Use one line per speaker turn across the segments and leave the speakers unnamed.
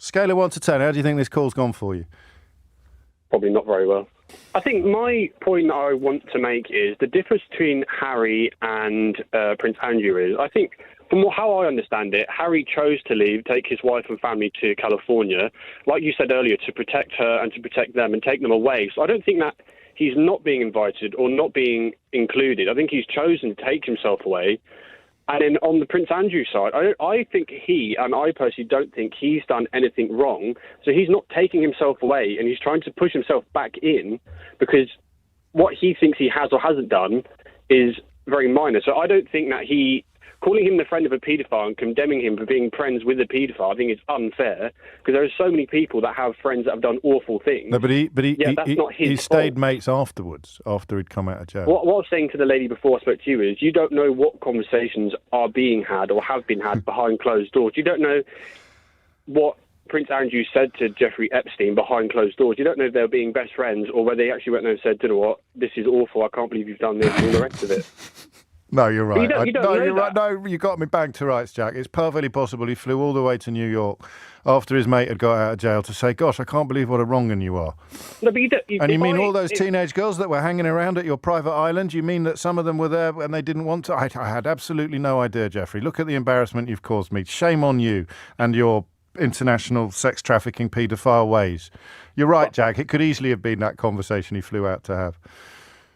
Scale of 1 to 10, how do you think this call's gone for you?
Probably not very well. I think my point that I want to make is the difference between Harry and Prince Andrew is, I think, from how I understand it, Harry chose to leave, take his wife and family to California, like you said earlier, to protect her and to protect them and take them away. So I don't think that he's not being invited or not being included. I think he's chosen to take himself away. And then on the Prince Andrew side, I think I personally don't think he's done anything wrong. So he's not taking himself away and he's trying to push himself back in because what he thinks he has or hasn't done is very minor. So I don't think that calling him the friend of a paedophile and condemning him for being friends with a paedophile, I think is unfair because there are so many people that have friends that have done awful things.
No, but he
he
stayed mates afterwards, after he'd come out of jail.
What I was saying to the lady before I spoke to you is you don't know what conversations are being had or have been had behind closed doors. You don't know what Prince Andrew said to Jeffrey Epstein behind closed doors. You don't know if they were being best friends or whether they actually went there and said, you know what, this is awful, I can't believe you've done this and all the rest of it.
No, you're right.
You're
right. No, you got me back to rights, Jack. It's perfectly possible he flew all the way to New York after his mate had got out of jail to say, gosh, I can't believe what a wrong-un you are.
No, but
you mean all those teenage girls that were hanging around at your private island? You mean that some of them were there and they didn't want to? I had absolutely no idea, Jeffrey. Look at the embarrassment you've caused me. Shame on you and your international sex trafficking paedophile ways. You're right, Jack. It could easily have been that conversation he flew out to have.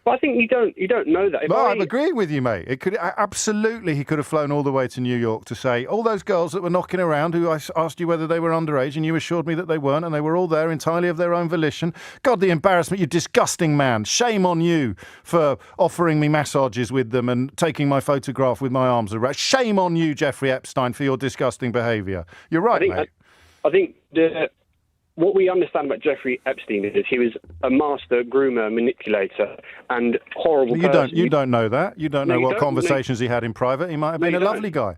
But I think you don't know that.
I'm agreeing with you, mate. It could absolutely, he could have flown all the way to New York to say, all those girls that were knocking around who I asked you whether they were underage and you assured me that they weren't and they were all there entirely of their own volition. God, the embarrassment, you disgusting man. Shame on you for offering me massages with them and taking my photograph with my arms around. Shame on you, Jeffrey Epstein, for your disgusting behaviour. You're right, mate.
I think what we understand about Jeffrey Epstein is he was a master groomer, manipulator, and horrible person.
You don't know that. You don't know what conversations he had in private. He might have been a lovely guy.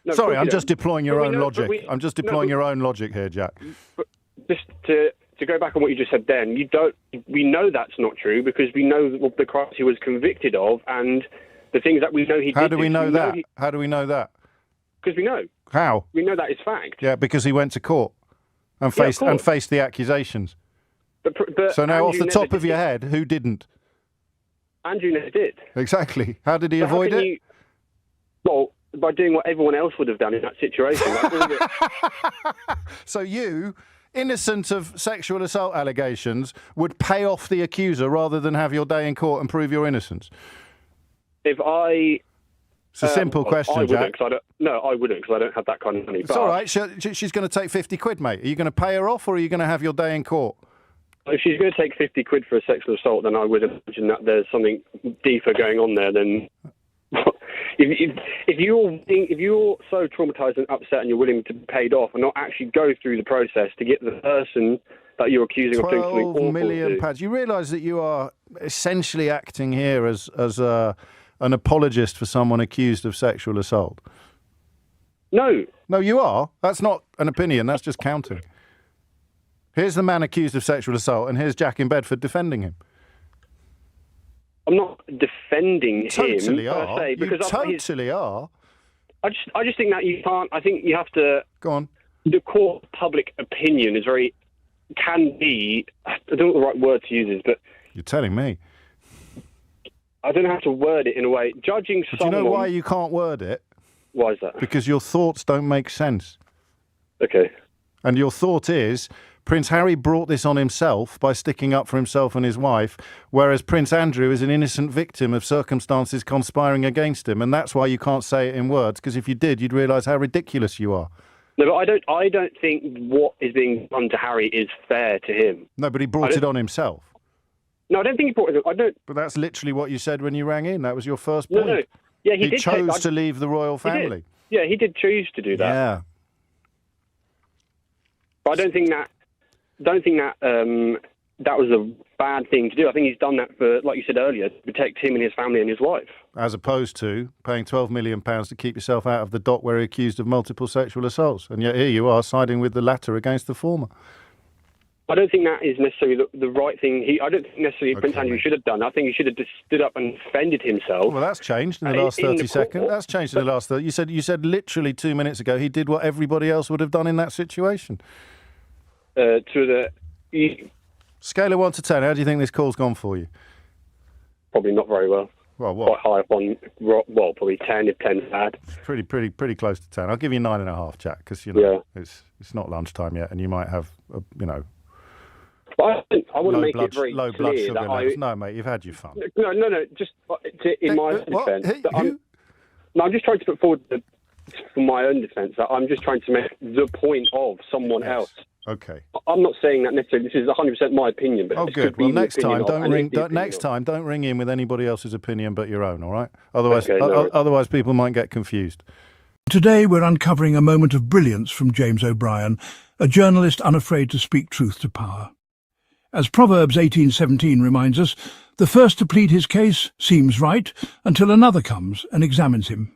No,
sorry, I'm just deploying your own logic. I'm just deploying your own logic here, Jack.
But just to go back on what you just said then, we know that's not true because we know the crimes he was convicted of and the things that we know he did.
How do we know that? How do we know that?
Because we know.
How?
We know that is fact.
Yeah, because he went to court. And faced the accusations.
But
so now,
Andrew
off the top of your head, who didn't?
Andrew never did.
Exactly. How did he avoid it?
Well, by doing what everyone else would have done in that situation.
So you, innocent of sexual assault allegations, would pay off the accuser rather than have your day in court and prove your innocence? It's a simple question, Jack.
I wouldn't because I don't have that kind of money.
It's all right. She's going to take 50 quid, mate. Are you going to pay her off or are you going to have your day in court?
If she's going to take 50 quid for a sexual assault, then I would imagine that there's something deeper going on there than... if you're so traumatised and upset and you're willing to be paid off and not actually go through the process to get the person that you're accusing of doing something awful... £12 million.
You realise that you are essentially acting here as an apologist for someone accused of sexual assault?
No.
No, you are. That's not an opinion. That's just counting. Here's the man accused of sexual assault, and here's Jack in Bedford defending him.
I'm not defending him.
Totally are.
Per se, because
you totally are.
I just think that you can't. I think you have to.
Go on.
The court public opinion is can be. I don't know what the right word to use is, but
you're telling me.
I don't have to word it in a way. Judging someone...
Do you know why you can't word it?
Why is that?
Because your thoughts don't make sense.
Okay.
And your thought is, Prince Harry brought this on himself by sticking up for himself and his wife, whereas Prince Andrew is an innocent victim of circumstances conspiring against him, and that's why you can't say it in words, because if you did, you'd realise how ridiculous you are.
No, but I don't think what is being done to Harry is fair to him.
No, but he brought it on himself.
No, I don't think he brought it. I don't.
But that's literally what you said when you rang in. That was your first point.
No. Yeah, he did.
Chose to leave the royal family.
He did choose to do that.
Yeah.
But I don't think that that was a bad thing to do. I think he's done that for, like you said earlier, to protect him and his family and his wife.
As opposed to paying £12 million to keep yourself out of the dock where you're accused of multiple sexual assaults. And yet here you are siding with the latter against the former.
I don't think that is necessarily the right thing. I don't think necessarily Prince Andrew should have done. I think he should have just stood up and defended himself.
Well, that's changed in the last 30 seconds. That's changed in the last 30. You said literally 2 minutes ago he did what everybody else would have done in that situation. Scale of 1 to 10, how do you think this call's gone for you?
Probably not very well.
Well,
Quite
what?
high up on, well, probably 10 if 10's bad.
Pretty close to 10. I'll give you 9.5, Jack, because, it's not lunchtime yet, and you might have,
But I want to make it very
low blood
clear
sugar
that
levels. No, mate, you've had your fun.
No, just in my defence. I'm just trying to put forward for my own defence that I'm just trying to make the point of someone else.
Okay.
I'm not saying that necessarily. This is 100% my opinion. But
good. Well, next time, don't ring in with anybody else's opinion but your own. All right. Otherwise, people might get confused.
Today, we're uncovering a moment of brilliance from James O'Brien, a journalist unafraid to speak truth to power. As Proverbs 18:17 reminds us, the first to plead his case seems right until another comes and examines him.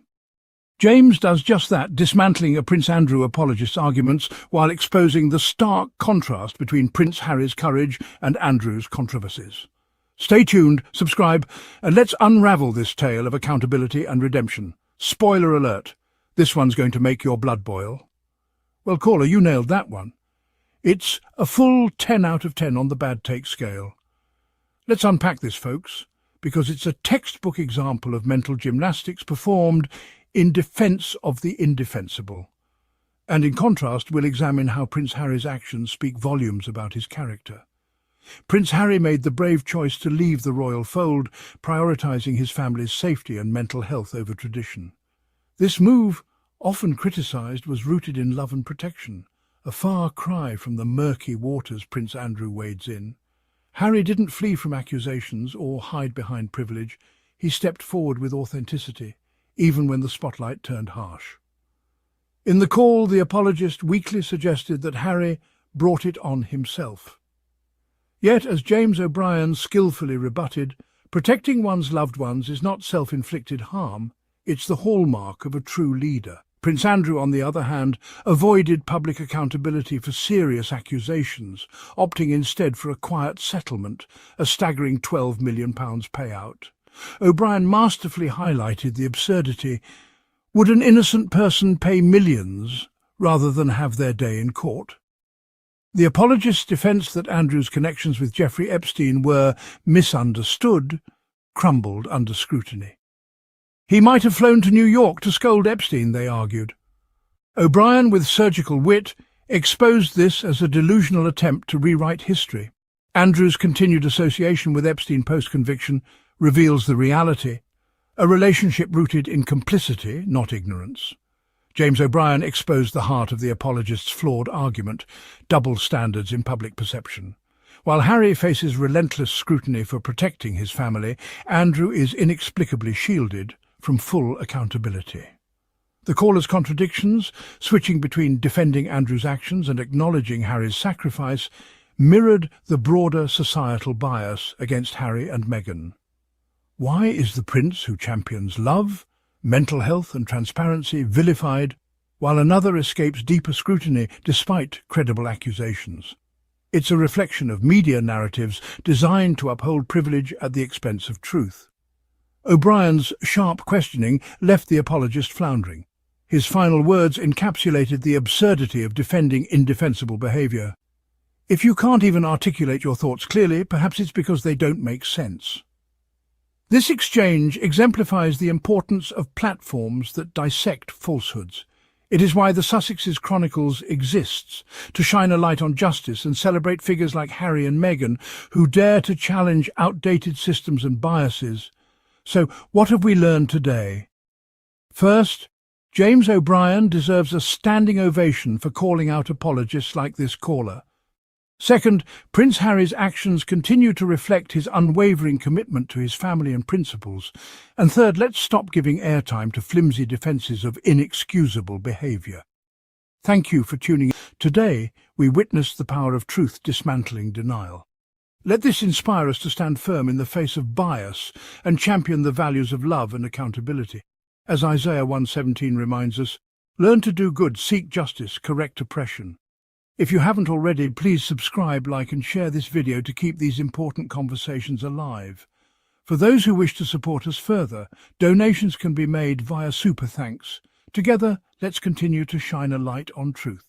James does just that, dismantling a Prince Andrew apologist's arguments while exposing the stark contrast between Prince Harry's courage and Andrew's controversies. Stay tuned, subscribe, and let's unravel this tale of accountability and redemption. Spoiler alert, this one's going to make your blood boil. Well, caller, you nailed that one. It's a full 10 out of 10 on the bad take scale. Let's unpack this, folks, because it's a textbook example of mental gymnastics performed in defence of the indefensible. And in contrast, we'll examine how Prince Harry's actions speak volumes about his character. Prince Harry made the brave choice to leave the royal fold, prioritising his family's safety and mental health over tradition. This move, often criticised, was rooted in love and protection, a far cry from the murky waters Prince Andrew wades in. Harry didn't flee from accusations or hide behind privilege. He stepped forward with authenticity, even when the spotlight turned harsh. In the call, the apologist weakly suggested that Harry brought it on himself. Yet, as James O'Brien skillfully rebutted, protecting one's loved ones is not self-inflicted harm, it's the hallmark of a true leader. Prince Andrew, on the other hand, avoided public accountability for serious accusations, opting instead for a quiet settlement, a staggering £12 million payout. O'Brien masterfully highlighted the absurdity. Would an innocent person pay millions rather than have their day in court? The apologist's defence that Andrew's connections with Jeffrey Epstein were misunderstood crumbled under scrutiny. He might have flown to New York to scold Epstein, they argued. O'Brien, with surgical wit, exposed this as a delusional attempt to rewrite history. Andrew's continued association with Epstein post-conviction reveals the reality, a relationship rooted in complicity, not ignorance. James O'Brien exposed the heart of the apologist's flawed argument, double standards in public perception. While Harry faces relentless scrutiny for protecting his family, Andrew is inexplicably shielded from full accountability. The caller's contradictions, switching between defending Andrew's actions and acknowledging Harry's sacrifice, mirrored the broader societal bias against Harry and Meghan. Why is the prince who champions love, mental health and transparency vilified, while another escapes deeper scrutiny despite credible accusations? It's a reflection of media narratives designed to uphold privilege at the expense of truth. O'Brien's sharp questioning left the apologist floundering. His final words encapsulated the absurdity of defending indefensible behaviour. If you can't even articulate your thoughts clearly, perhaps it's because they don't make sense. This exchange exemplifies the importance of platforms that dissect falsehoods. It is why the Sussex's Chronicles exists, to shine a light on justice and celebrate figures like Harry and Meghan who dare to challenge outdated systems and biases. So, what have we learned today? First, James O'Brien deserves a standing ovation for calling out apologists like this caller. Second, Prince Harry's actions continue to reflect his unwavering commitment to his family and principles. And third, let's stop giving airtime to flimsy defences of inexcusable behaviour. Thank you for tuning in. Today, we witnessed the power of truth dismantling denial. Let this inspire us to stand firm in the face of bias and champion the values of love and accountability. As Isaiah 1:17 reminds us, learn to do good, seek justice, correct oppression. If you haven't already, please subscribe, like and share this video to keep these important conversations alive. For those who wish to support us further, donations can be made via Super Thanks. Together, let's continue to shine a light on truth.